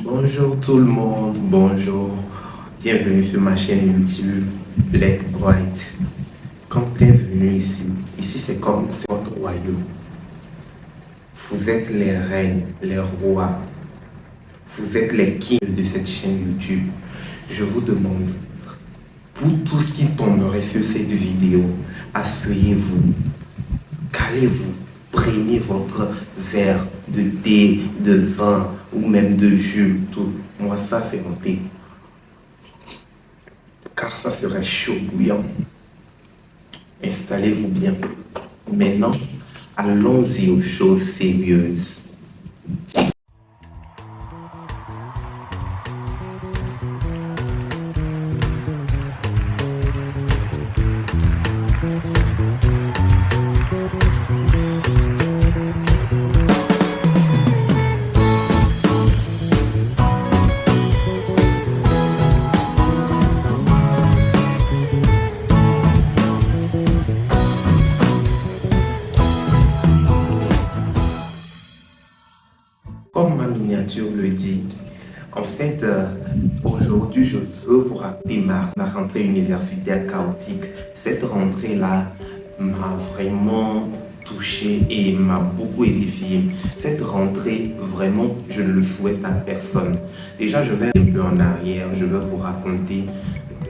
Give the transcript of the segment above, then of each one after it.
Bonjour tout le monde, bonjour. Bienvenue sur ma chaîne YouTube Black Bright. Quand tu es venu ici c'est comme c'est votre royaume. Vous êtes les reines, les rois. Vous êtes les kings de cette chaîne YouTube. Je vous demande, pour tout ce qui tomberait sur cette vidéo, asseyez-vous, calez-vous, prenez votre verre de thé, de vin ou même de jus. Tout. Moi, ça, c'est mon thé. Car ça serait chaud bouillant. Installez-vous bien. Maintenant, allons-y aux choses sérieuses. Comme ma miniature le dit, en fait, aujourd'hui, je veux vous rappeler ma rentrée universitaire chaotique. Cette rentrée-là m'a vraiment touché et m'a beaucoup édifié. Cette rentrée, vraiment, je ne le souhaite à personne. Déjà, je vais un peu en arrière, je vais vous raconter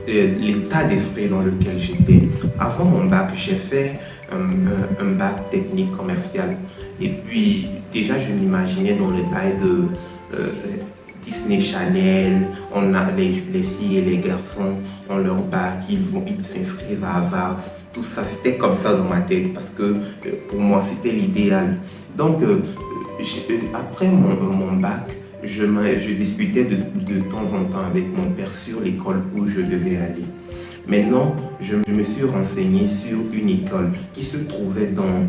l'état d'esprit dans lequel j'étais. Avant mon bac, j'ai fait un bac technique commercial. Et puis, déjà, je m'imaginais dans le bail de Disney Channel, on a les filles et les garçons ont leur bac, ils s'inscrivent à Harvard. Tout ça, c'était comme ça dans ma tête parce que pour moi, c'était l'idéal. Donc, après mon bac, je discutais de temps en temps avec mon père sur l'école où je devais aller. Maintenant, je me suis renseigné sur une école qui se trouvait dans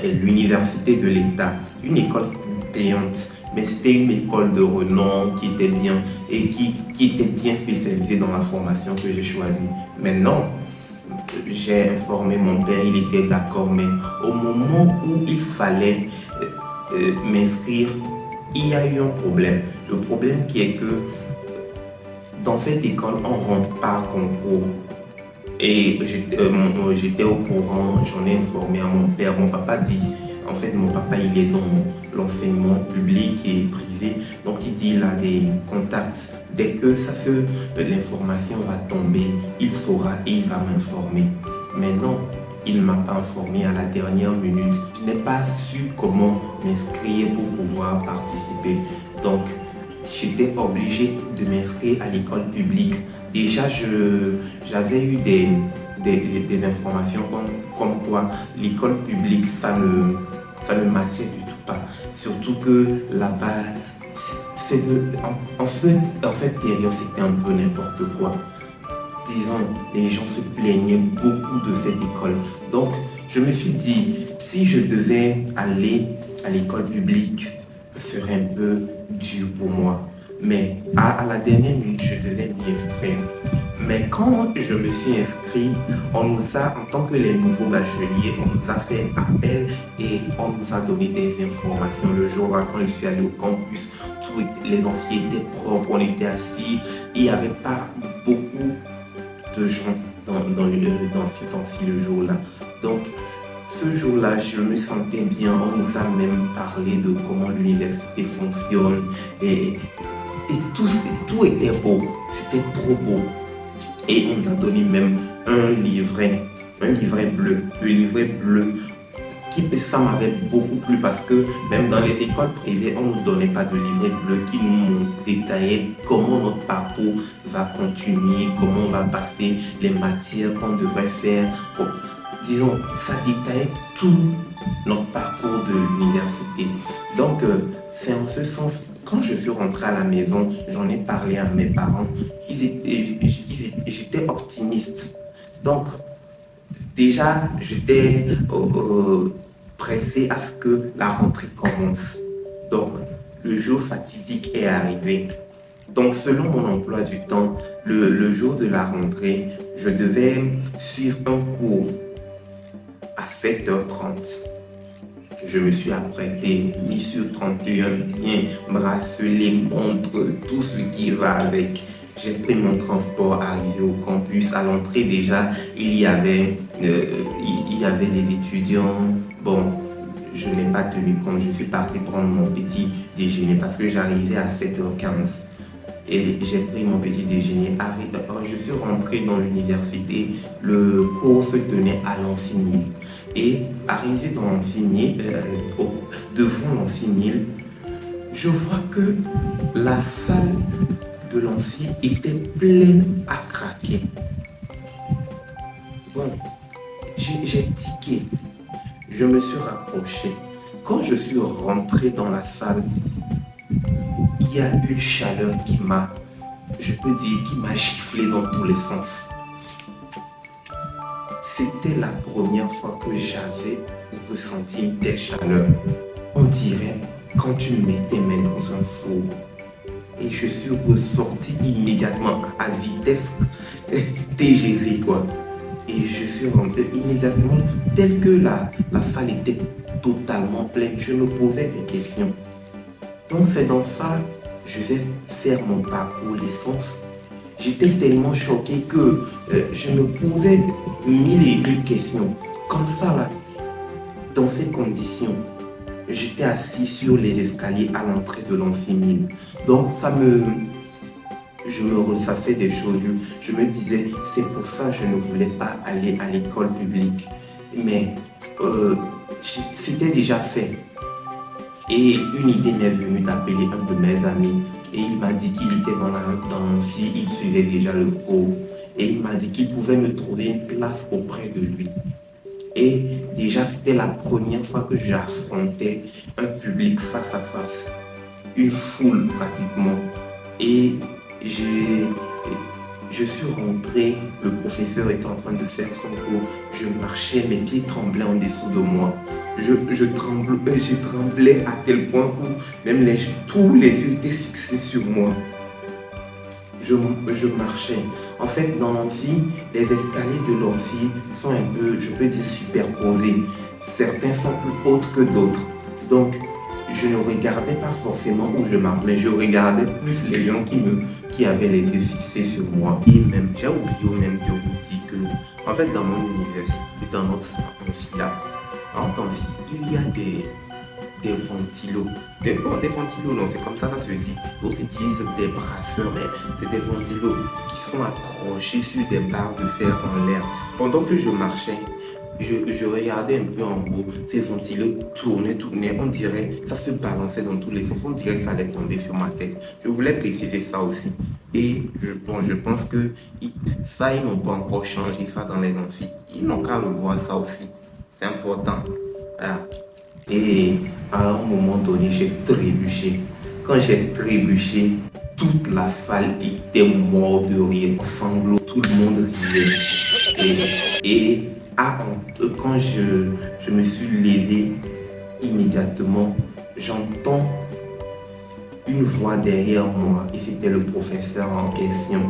l'université de l'État, une école payante, mais c'était une école de renom qui était bien et qui était bien spécialisée dans la formation que j'ai choisie. Maintenant, j'ai informé mon père, il était d'accord, mais au moment où il fallait m'inscrire, il y a eu un problème. Le problème qui est que dans cette école, on ne rentre pas à concours. Et j'étais au courant, j'en ai informé à mon père. Mon papa dit, en fait, mon papa, il est dans l'enseignement public et privé. Donc, il dit, il a des contacts. Dès que l'information va tomber, il saura et il va m'informer. Mais non, il ne m'a pas informé à la dernière minute. Je n'ai pas su comment m'inscrire pour pouvoir participer. Donc, j'étais obligé de m'inscrire à l'école publique. Déjà, j'avais eu des informations comme quoi l'école publique, ça ne matchait du tout pas. Surtout que là-bas, en cette période, c'était un peu n'importe quoi. Disons, les gens se plaignaient beaucoup de cette école. Donc, je me suis dit, si je devais aller à l'école publique, ce serait un peu dur pour moi. Mais à la dernière minute, je devais m'y inscrire. Mais quand je me suis inscrit, on nous a, en tant que les nouveaux bacheliers, on nous a fait appel et on nous a donné des informations. Le jour-là, quand je suis allé au campus, les amphis étaient propres, on était assis. Il n'y avait pas beaucoup de gens dans cet amphi le jour-là. Donc, ce jour-là, je me sentais bien. On nous a même parlé de comment l'université fonctionne et tout était beau, c'était trop beau. Et on nous a donné même un livret bleu. Le livret bleu, ça m'avait beaucoup plu parce que même dans les écoles privées, on ne nous donnait pas de livret bleu qui nous détaillait comment notre parcours va continuer, comment on va passer les matières qu'on devrait faire. Disons, ça détaillait tout notre parcours de l'université. Donc, c'est en ce sens, quand je suis rentré à la maison, j'en ai parlé à mes parents, j'étais optimiste. Donc, déjà, j'étais pressé à ce que la rentrée commence. Donc, le jour fatidique est arrivé. Donc, selon mon emploi du temps, le jour de la rentrée, je devais suivre un cours à 7h30. Je me suis apprêté, mis sur 31 bien, bracelet, montre, tout ce qui va avec. J'ai pris mon transport, arrivé au campus. À l'entrée déjà, il y avait des étudiants. Bon, je n'ai pas tenu compte. Je suis parti prendre mon petit déjeuner parce que j'arrivais à 7h15. Et j'ai pris mon petit déjeuner. Je suis rentré dans l'université. Le cours se tenait à l'Amphimile. Et arrivé dans l'Amphimile, devant l'Amphimile, je vois que la salle de l'amphi était pleine à craquer. Bon, j'ai tiqué. Je me suis rapproché. Quand je suis rentré dans la salle, il y a une chaleur qui m'a giflé dans tous les sens. C'était la première fois que j'avais ressenti une telle chaleur. On dirait quand tu mettais mes mains dans un four. Et je suis ressorti immédiatement à vitesse TGV, quoi. Et je suis rentré immédiatement, tel que la salle était totalement pleine. Je me posais des questions. Donc c'est dans ça, je vais faire mon parcours licence. J'étais tellement choqué que je me posais mille et une questions. Comme ça, là, dans ces conditions. J'étais assis sur les escaliers à l'entrée de l'Amphimile. Donc je me ressassais des choses. Je me disais, c'est pour ça que je ne voulais pas aller à l'école publique. Mais c'était déjà fait. Et une idée m'est venue d'appeler un de mes amis. Et il m'a dit qu'il était dans l'amphi, il suivait déjà le cours. Et il m'a dit qu'il pouvait me trouver une place auprès de lui. Et déjà, c'était la première fois que j'affrontais un public face à face, une foule pratiquement. Et je suis rentré, le professeur était en train de faire son cours, je marchais, mes pieds tremblaient en dessous de moi. Je tremblais à tel point que même tous les yeux étaient fixés sur moi. Je marchais. En fait, dans l'amphi, les escaliers de l'amphi sont un peu, je peux dire, superposés. Certains sont plus hautes que d'autres. Donc, je ne regardais pas forcément où je marchais, mais je regardais plus les gens qui avaient les yeux fixés sur moi. Et même, j'ai oublié même de vous dire que, en fait, dans mon université, dans notre amphi là, il y a des ventilos. Des ventilos, non, c'est comme ça que ça se dit. D'autres utilisent des brasseurs, mais c'est des ventilos qui sont accrochés sur des barres de fer en l'air. Pendant que je marchais, je regardais un peu en haut, ces ventilos tournaient, on dirait, ça se balançait dans tous les sens, on dirait que ça allait tomber sur ma tête. Je voulais préciser ça aussi. Et je pense que ça, ils n'ont pas encore changé ça dans les amphis. Ils n'ont qu'à revoir ça aussi. C'est important. Voilà. Et à un moment donné, j'ai trébuché. Quand j'ai trébuché, toute la salle était morte de rire, sanglots, tout le monde riait. Et quand je me suis levé, immédiatement, j'entends une voix derrière moi et c'était le professeur en question.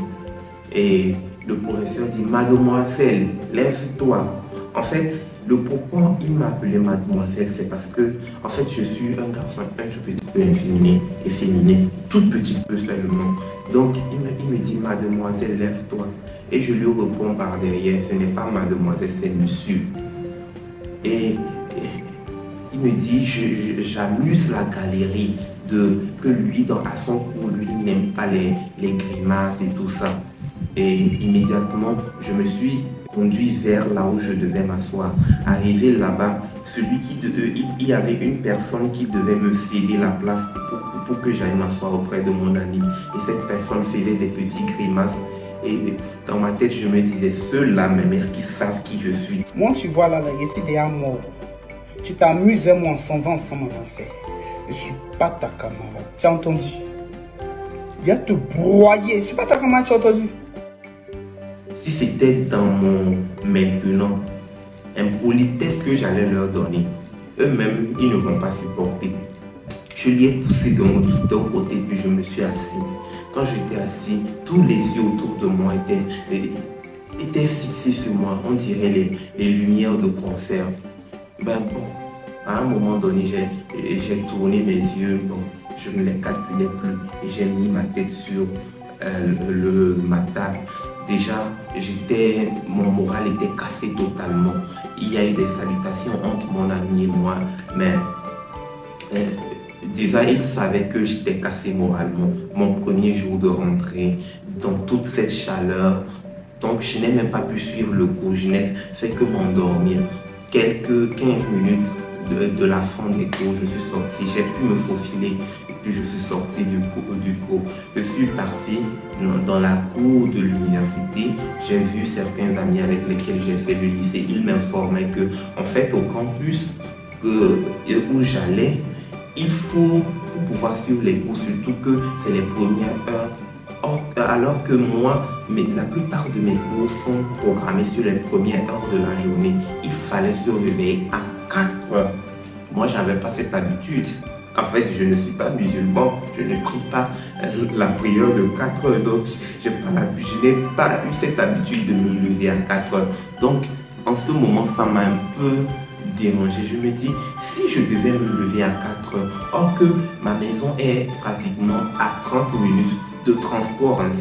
Et le professeur dit, mademoiselle, lève-toi. En fait, le pourquoi il m'a appelé mademoiselle, c'est parce que, en fait, je suis un garçon un tout petit peu efféminé, tout petit peu seulement. Donc, il me dit, mademoiselle, lève-toi. Et je lui réponds par derrière, ce n'est pas mademoiselle, c'est monsieur. Et il me dit, j'amuse la galerie que lui, à son cours, lui, n'aime pas les grimaces et tout ça. Et immédiatement, je me suis conduit vers là où je devais m'asseoir. Arrivé là-bas, il y avait une personne qui devait me céder la place pour que j'aille m'asseoir auprès de mon ami. Et cette personne faisait des petits grimaces. Et dans ma tête, je me disais, ceux-là même, est-ce qu'ils savent qui je suis? Moi, tu vois là, je suis déjà mort. Tu t'amuses, moi, on s'en va ensemble en fait. Je suis pas ta camarade. Tu as entendu? Il y a te broyer. Je suis pas ta camarade, tu as entendu? Si c'était dans mon maintenant, impolitesse que j'allais leur donner, eux-mêmes, ils ne vont pas supporter. Je l'ai poussé d'un côté, puis je me suis assis. Quand j'étais assis, tous les yeux autour de moi étaient fixés sur moi. On dirait les lumières de concert. Ben bon, À un moment donné, j'ai tourné mes yeux, bon, je ne les calculais plus. Et j'ai mis ma tête sur ma table. Déjà, mon moral était cassé totalement. Il y a eu des salutations entre mon ami et moi, mais déjà, il savait que j'étais cassé moralement. Mon premier jour de rentrée, dans toute cette chaleur, donc je n'ai même pas pu suivre le cours, je n'ai fait que m'endormir. Quelques 15 minutes de la fin des cours, je suis sorti, j'ai pu me faufiler et puis je suis sorti du cours. Je suis parti dans la cour de l'université, j'ai vu certains amis avec lesquels j'ai fait le lycée, ils m'informaient que en fait au campus où j'allais, il faut, pour pouvoir suivre les cours, surtout que c'est les premières heures, alors que moi, la plupart de mes cours sont programmés sur les premières heures de la journée. Il fallait se réveiller à 4 heures. Moi, je n'avais pas cette habitude. En fait, je ne suis pas musulman, je ne prie pas la prière de 4 heures, donc je n'ai pas eu cette habitude de me lever à 4 heures. Donc, en ce moment, ça m'a un peu dérangé. Je me dis, si je devais me lever à 4 heures, or que ma maison est pratiquement à 30 minutes de transport, hein,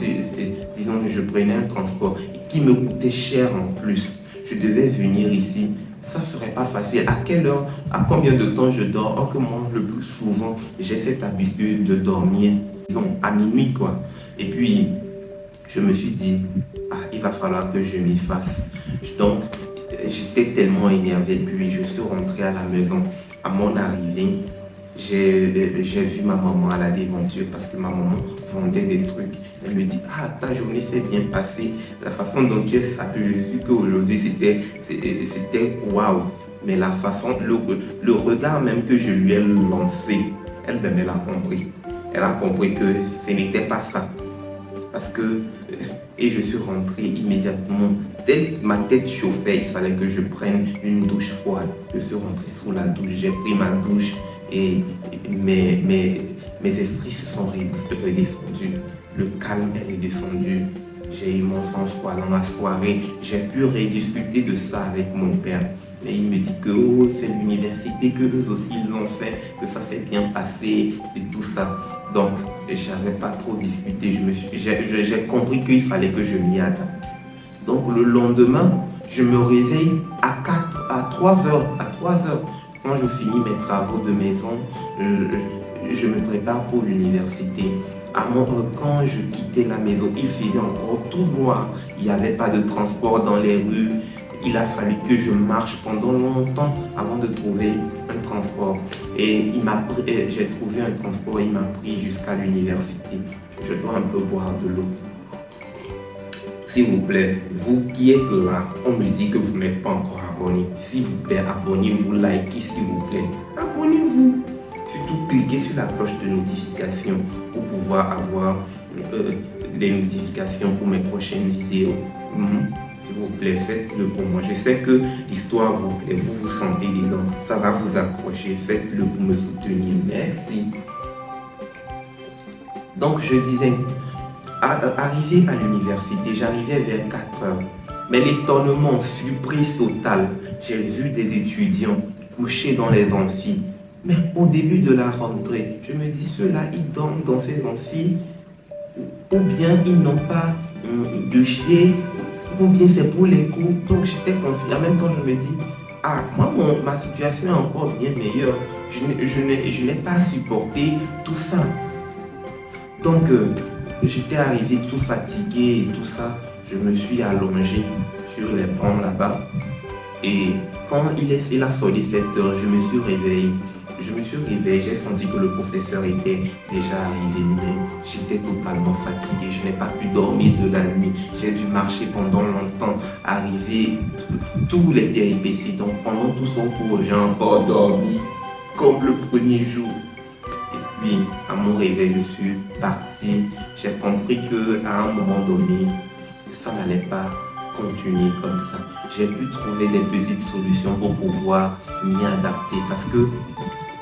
disons que je prenais un transport qui me coûtait cher en plus, je devais venir ici, ça serait pas facile. À quelle heure, à combien de temps je dors? Or que moi, le plus souvent, j'ai cette habitude de dormir, disons, à minuit, quoi. Et puis, je me suis dit, il va falloir que je m'y fasse. Donc, j'étais tellement énervé, puis je suis rentré à la maison. À mon arrivée, j'ai vu ma maman à la devanture parce que ma maman vendait des trucs. Elle me dit, ta journée s'est bien passée. La façon dont tu es sapée, je suis qu'aujourd'hui c'était waouh. Mais la façon, le regard même que je lui ai lancé, elle a compris. Elle a compris que ce n'était pas ça. Parce que, et je suis rentré immédiatement. Ma tête chauffait, il fallait que je prenne une douche froide. Je suis rentré sous la douche, j'ai pris ma douche et mes esprits se sont redescendus. Le calme est redescendu. J'ai eu mon sang-froid dans la soirée. J'ai pu rediscuter de ça avec mon père. Mais il me dit que c'est l'université, que eux aussi ils ont fait, que ça s'est bien passé et tout ça. Donc, je n'avais pas trop discuté. J'ai compris qu'il fallait que je m'y adapte. Donc, le lendemain, je me réveille à 3 heures. Quand je finis mes travaux de maison, je me prépare pour l'université. Quand je quittais la maison, il faisait encore tout noir. Il n'y avait pas de transport dans les rues. Il a fallu que je marche pendant longtemps avant de trouver un transport. Et j'ai trouvé un transport, il m'a pris jusqu'à l'université. Je dois un peu boire de l'eau. S'il vous plaît, vous qui êtes là, on me dit que vous n'êtes pas encore abonné. S'il vous plaît, abonnez-vous, likez s'il vous plaît. Abonnez-vous. Surtout, cliquez sur la cloche de notification pour pouvoir avoir les notifications pour mes prochaines vidéos. S'il vous plaît, faites-le pour moi. Je sais que l'histoire vous plaît, vous vous sentez dedans, ça va vous accrocher. Faites-le pour me soutenir. Merci. Donc, je disais, arrivé à l'université, j'arrivais vers 4 heures. Mais l'étonnement, surprise totale, j'ai vu des étudiants couchés dans les amphis. Mais au début de la rentrée, je me dis, ceux-là, ils dorment dans ces amphis, ou bien ils n'ont pas de chier, ou bien c'est pour les cours. Donc j'étais confus. En même temps, je me dis, moi, ma situation est encore bien meilleure. Je n'ai pas supporté tout ça. Donc, j'étais arrivé tout fatigué et tout ça. Je me suis allongé sur les bancs là-bas. Et quand il a sonné 7 heures, je me suis réveillé. J'ai senti que le professeur était déjà arrivé, mais j'étais totalement fatigué. Je n'ai pas pu dormir de la nuit. J'ai dû marcher pendant longtemps, arriver tous les péripéties. Donc pendant tout son cours, j'ai encore dormi comme le premier jour. Et puis, à mon réveil, je suis parti. J'ai compris qu'à un moment donné, ça n'allait pas continuer comme ça. J'ai pu trouver des petites solutions pour pouvoir m'y adapter parce que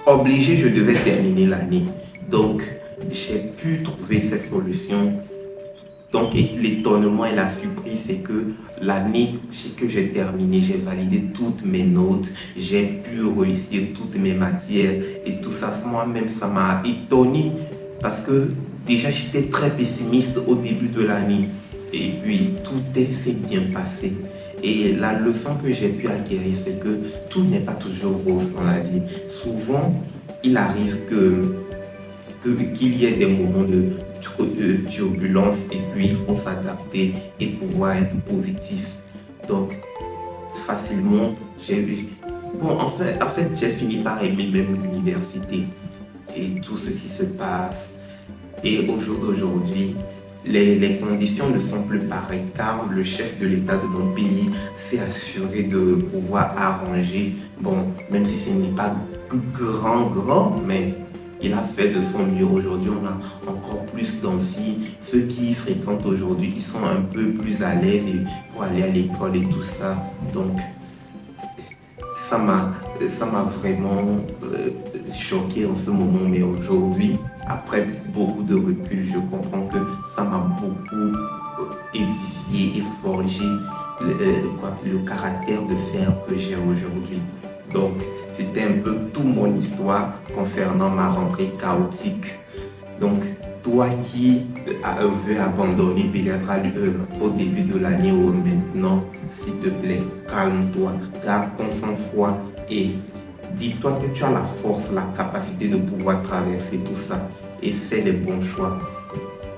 obligé, je devais terminer l'année. Donc, j'ai pu trouver ces solutions Donc l'étonnement et la surprise, c'est que l'année que j'ai terminée, j'ai validé toutes mes notes, j'ai pu réussir toutes mes matières et tout ça, moi-même, ça m'a étonné parce que déjà j'étais très pessimiste au début de l'année et puis tout s'est bien passé. Et la leçon que j'ai pu acquérir, c'est que tout n'est pas toujours rose dans la vie. Souvent, il arrive qu'il y ait des moments de turbulence et puis il faut s'adapter et pouvoir être positif. Donc, facilement, en fait, j'ai fini par aimer même l'université et tout ce qui se passe. Et au jour d'aujourd'hui, les conditions ne sont plus pareilles car le chef de l'État de mon pays s'est assuré de pouvoir arranger, bon, même si ce n'est pas grand, mais il a fait de son mieux. Aujourd'hui, on a encore plus d'enfants. Ceux qui fréquentent aujourd'hui, ils sont un peu plus à l'aise pour aller à l'école et tout ça. Donc, ça m'a vraiment choqué en ce moment, mais aujourd'hui, après beaucoup de recul, je comprends que ça m'a beaucoup édifié et forgé le caractère de fer que j'ai aujourd'hui. Donc, c'était un peu toute mon histoire concernant ma rentrée chaotique. Donc, toi qui veux abandonner peut-être au début de l'année ou maintenant, s'il te plaît, calme-toi, garde ton sang-froid et dis-toi que tu as la force, la capacité de pouvoir traverser tout ça et fais les bons choix.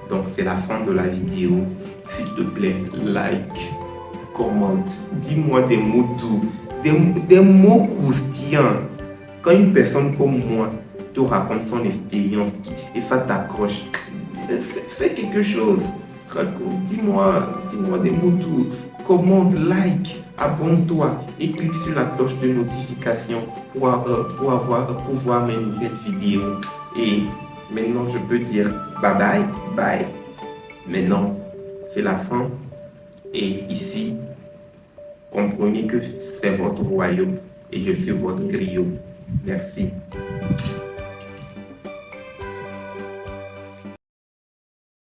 Donc, c'est la fin de la vidéo. S'il te plaît, like, commente, dis-moi des mots doux, des mots croustillants. Quand une personne comme moi te raconte son expérience et ça t'accroche, fais quelque chose. Dis-moi des mots doux. Commente, like, abonne-toi et clique sur la cloche de notification pour voir mes nouvelles vidéos. Et maintenant, je peux dire bye. Maintenant, c'est la fin. Et ici, comprenez que c'est votre royaume et je suis votre griot. Merci.